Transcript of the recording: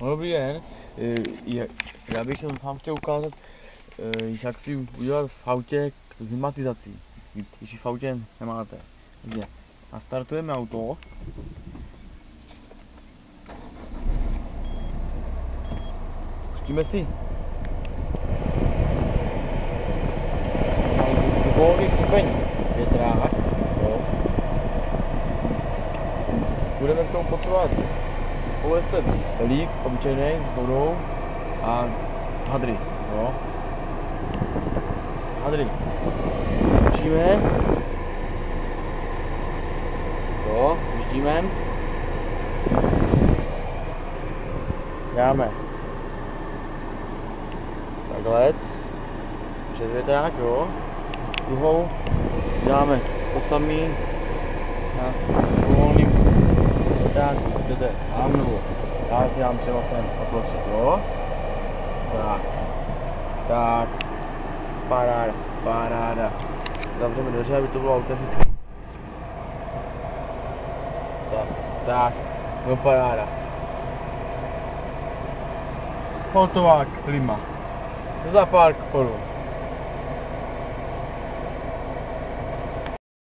Dobrý den, já bych vám chtěl ukázat, jak si udělat v autě klimatizaci, když ji v autě nemáte. Takže nastartujeme auto. Pustíme si volný stupeň větrák. Budeme k tomu potřebovat polecet pelík obyčejný s vodou a hadry. Jo. Hadry. Pustíme. Jo, pustíme. Dáme takhle přes větrák, jo. Druhou dáme to samý na volným větráku, chcete tam nebo já si dám třeba sem oprostřed, jo. Tak, paráda. Zavřeme dveře, aby to bylo autentické. Tak, no paráda. Hotová klima. Za pár korun.